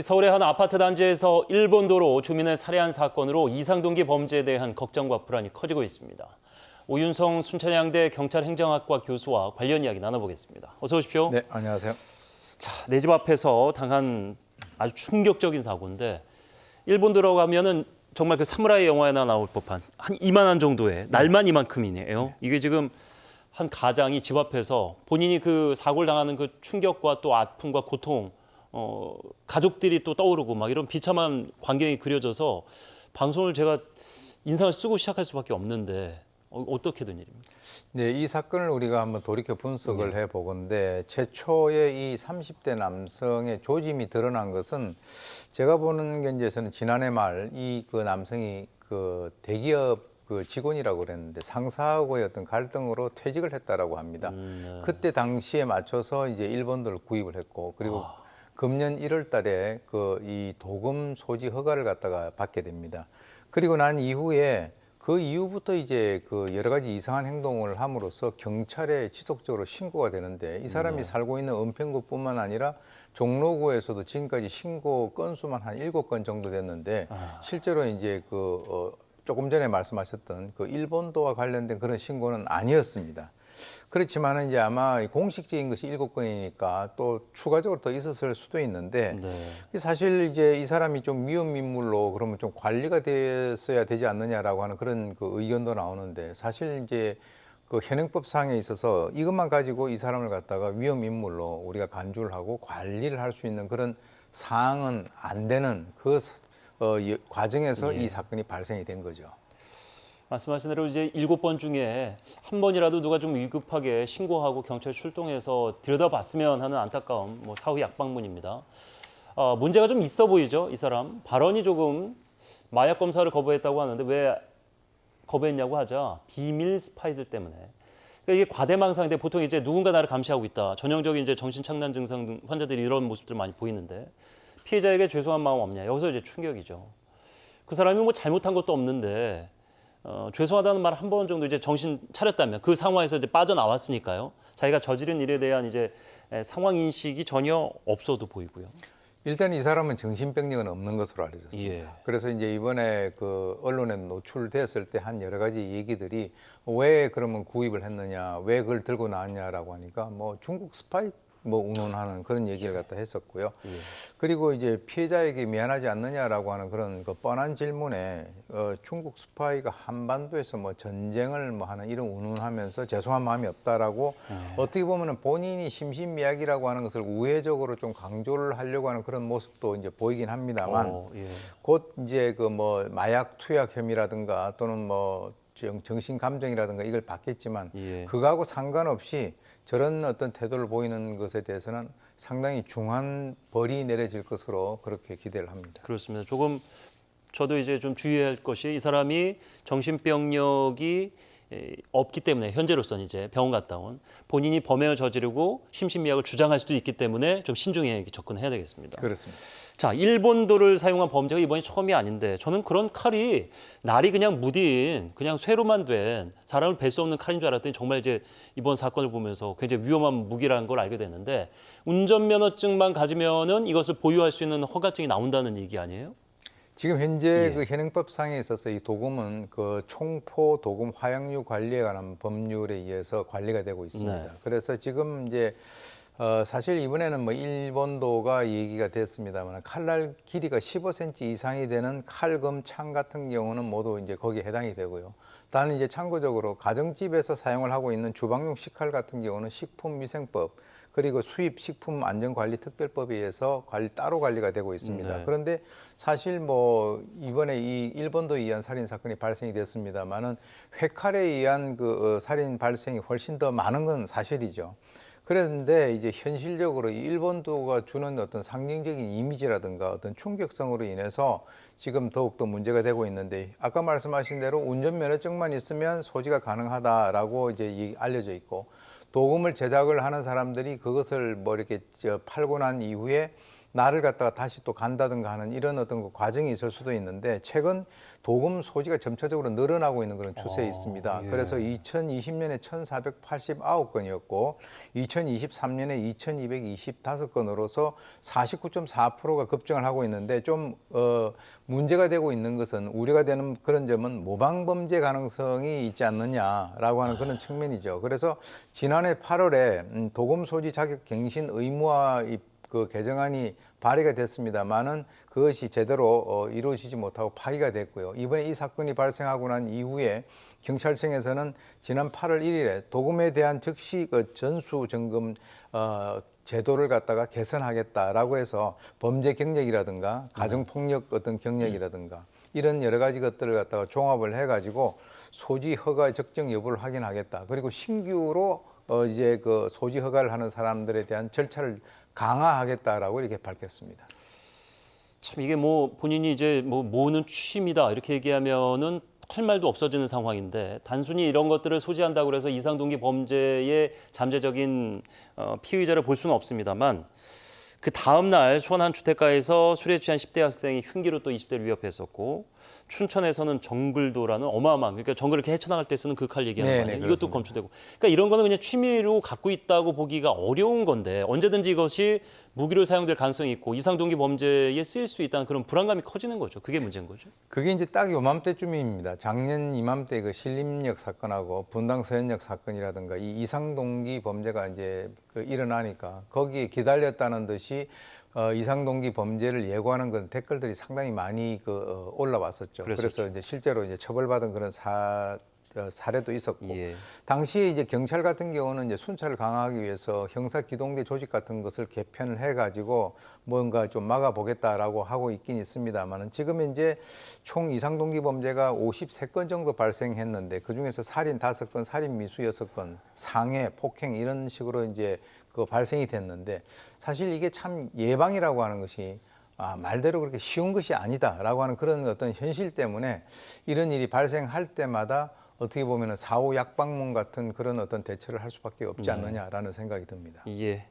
서울의 한 아파트 단지에서 일본도로 주민을 살해한 사건으로 이상동기 범죄에 대한 걱정과 불안이 커지고 있습니다. 오윤성 순천향대 경찰행정학과 교수와 관련 이야기 나눠보겠습니다. 어서 오십시오. 네, 안녕하세요. 자, 내 집 앞에서 당한 아주 충격적인 사고인데 일본도로 가면은 정말 그 사무라이 영화에나 나올 법한 한 이만한 정도의 날만 이만큼이네요. 이게 지금 한 가장이 집 앞에서 본인이 그 사고를 당하는 그 충격과 또 아픔과 고통, 가족들이 또 떠오르고 막 이런 비참한 광경이 그려져서 방송을 제가 인상을 쓰고 시작할 수밖에 없는데 어떻게 된 일입니까? 네, 이 사건을 우리가 한번 돌이켜 분석을 해보건데 최초의 이 30대 남성의 조짐이 드러난 것은 제가 보는 견지에서는 지난해 말 이 그 남성이 그 대기업 그 직원이라고 그랬는데 상사하고의 어떤 갈등으로 퇴직을 했다라고 합니다. 네. 그때 당시에 맞춰서 이제 일본도를 구입을 했고 그리고 금년 1월 달에 그 이 도금 소지 허가를 갖다가 받게 됩니다. 그리고 난 이후에 그 이후부터 이제 그 여러 가지 이상한 행동을 함으로써 경찰에 지속적으로 신고가 되는데 이 사람이 살고 있는 은평구뿐만 아니라 종로구에서도 지금까지 신고 건수만 한 7건 정도 됐는데 실제로 이제 조금 전에 말씀하셨던 그 일본도와 관련된 그런 신고는 아니었습니다. 그렇지만은 이제 아마 공식적인 것이 7건이니까 또 추가적으로 더 있었을 수도 있는데 사실 이제 이 사람이 좀 위험 인물로 그러면 좀 관리가 됐어야 되지 않느냐라고 하는 그런 그 의견도 나오는데 사실 이제 그 현행법상에 있어서 이것만 가지고 이 사람을 갖다가 위험 인물로 우리가 간주를 하고 관리를 할 수 있는 그런 사항은 안 되는 그 과정에서 이 사건이 발생이 된 거죠. 말씀하신 대로 이제 7번 중에 한 번이라도 누가 좀 위급하게 신고하고 경찰 출동해서 들여다봤으면 하는 안타까움, 사후 약방문입니다. 문제가 좀 있어 보이죠, 이 사람. 발언이 조금 마약 검사를 거부했다고 하는데 왜 거부했냐고 하자 비밀 스파이들 때문에. 그러니까 이게 과대망상인데 보통 이제 누군가 나를 감시하고 있다. 전형적인 이제 정신착란 증상 등 환자들이 이런 모습들 많이 보이는데 피해자에게 죄송한 마음 없냐. 여기서 이제 충격이죠. 그 사람이 뭐 잘못한 것도 없는데. 죄송하다는 말 한 번 정도 이제 정신 차렸다면 그 상황에서 이제 빠져나왔으니까요. 자기가 저지른 일에 대한 이제 상황 인식이 전혀 없어도 보이고요. 일단 이 사람은 정신병력은 없는 것으로 알려졌습니다. 예. 그래서 이제 이번에 그 언론에 노출됐을 때 한 여러 가지 얘기들이 왜 그러면 구입을 했느냐, 왜 그걸 들고 나왔냐라고 하니까 뭐 중국 스파이 운운하는 그런 얘기를 갖다 했었고요. 그리고 이제 피해자에게 미안하지 않느냐라고 하는 그런 그 뻔한 질문에 중국 스파이가 한반도에서 뭐 전쟁을 하는 이런 운운하면서 죄송한 마음이 없다라고 어떻게 보면은 본인이 심신미약이라고 하는 것을 우회적으로 좀 강조를 하려고 하는 그런 모습도 이제 보이긴 합니다만 곧 이제 그 마약 투약 혐의라든가 또는 정신 감정이라든가 이걸 받겠지만 그거하고 상관없이 저런 어떤 태도를 보이는 것에 대해서는 상당히 중한 벌이 내려질 것으로 그렇게 기대를 합니다. 그렇습니다. 조금 저도 이제 좀 주의해야 할 것이 이 사람이 정신병력이 없기 때문에 현재로서는 이제 병원 갔다 온 본인이 범행을 저지르고 심신미약을 주장할 수도 있기 때문에 좀 신중하게 접근해야 되겠습니다. 그렇습니다. 자, 일본도를 사용한 범죄가 이번이 처음이 아닌데 저는 그런 칼이 날이 그냥 무딘 그냥 쇠로만 된 사람을 벨 수 없는 칼인 줄 알았더니 정말 이제 이번 사건을 보면서 굉장히 위험한 무기라는 걸 알게 됐는데 운전면허증만 가지면은 이것을 보유할 수 있는 허가증이 나온다는 얘기 아니에요? 지금 현재 그 현행법상에 있어서 이 도금은 그 총포 도금 화약류 관리에 관한 법률에 의해서 관리가 되고 있습니다. 네. 그래서 지금 이제 사실 이번에는 일본도가 얘기가 됐습니다만 칼날 길이가 15cm 이상이 되는 칼금 창 같은 경우는 모두 이제 거기에 해당이 되고요. 단 이제 참고적으로 가정집에서 사용을 하고 있는 주방용 식칼 같은 경우는 식품위생법 그리고 수입 식품안전관리특별법에 의해서 따로 관리가 되고 있습니다. 그런데 사실 이번에 이 일본도에 의한 살인 사건이 발생이 됐습니다만은 회칼에 의한 그 살인 발생이 훨씬 더 많은 건 사실이죠. 그런데 이제 현실적으로 이 일본도가 주는 어떤 상징적인 이미지라든가 어떤 충격성으로 인해서 지금 더욱더 문제가 되고 있는데 아까 말씀하신 대로 운전면허증만 있으면 소지가 가능하다라고 이제 알려져 있고 도금을 제작을 하는 사람들이 그것을 이렇게 팔고 난 이후에 나를 갖다가 다시 또 간다든가 하는 이런 어떤 그 과정이 있을 수도 있는데 최근 도금 소지가 점차적으로 늘어나고 있는 그런 추세에 있습니다. 예. 그래서 2020년에 1,489건이었고 2023년에 2,225건으로서 49.4%가 급증을 하고 있는데 좀 문제가 되고 있는 것은 우려가 되는 그런 점은 모방 범죄 가능성이 있지 않느냐라고 하는 그런 측면이죠. 그래서 지난해 8월에 도금 소지 자격 갱신 의무화 그 개정안이 발의가 됐습니다만은 그것이 제대로 이루어지지 못하고 파기가 됐고요. 이번에 이 사건이 발생하고 난 이후에 경찰청에서는 지난 8월 1일에 도금에 대한 즉시 그 전수 점검 제도를 갖다가 개선하겠다라고 해서 범죄 경력이라든가 가정폭력 어떤 경력이라든가 이런 여러 가지 것들을 갖다가 종합을 해가지고 소지 허가 적정 여부를 확인하겠다. 그리고 신규로 이제 그 소지 허가를 하는 사람들에 대한 절차를 강화하겠다라고 이렇게 밝혔습니다. 참 이게 뭐 본인이 이제 뭐 모으는 취미다 이렇게 얘기하면은 할 말도 없어지는 상황인데 단순히 이런 것들을 소지한다고 해서 이상동기 범죄의 잠재적인 피의자를 볼 수는 없습니다만 그 다음 날 수원 한 주택가에서 술에 취한 10대 학생이 흉기로 또 20대를 위협했었고 춘천에서는 정글도라는 어마어마한 그러니까 정글을 이렇게 헤쳐나갈 때 쓰는 그 칼 얘기하는 거 아니에요? 이것도 검출되고 그러니까 이런 거는 그냥 취미로 갖고 있다고 보기가 어려운 건데 언제든지 이것이 무기로 사용될 가능성이 있고 이상동기 범죄에 쓰일 수 있다는 그런 불안감이 커지는 거죠. 그게 문제인 거죠. 그게 이제 딱 요맘때쯤입니다. 작년 이맘때 그 신림역 사건하고 분당 서현역 사건이라든가 이 이상동기 범죄가 이제 그 일어나니까 거기에 기다렸다는 듯이 이상동기 범죄를 예고하는 그런 댓글들이 상당히 많이 올라왔었죠. 그랬었죠. 그래서 이제 실제로 이제 처벌받은 그런 사례도 있었고 예. 당시에 이제 경찰 같은 경우는 이제 순찰을 강화하기 위해서 형사 기동대 조직 같은 것을 개편을 해가지고 뭔가 좀 막아보겠다라고 하고 있긴 있습니다만은 지금 이제 총 이상동기 범죄가 53건 정도 발생했는데 그 중에서 살인 5건, 살인 미수 6건, 상해, 폭행 이런 식으로 이제 그 발생이 됐는데 사실 이게 참 예방이라고 하는 것이 말대로 그렇게 쉬운 것이 아니다라고 하는 그런 어떤 현실 때문에 이런 일이 발생할 때마다 어떻게 보면 사후 약방문 같은 그런 어떤 대처를 할 수밖에 없지 않느냐라는 생각이 듭니다. 예.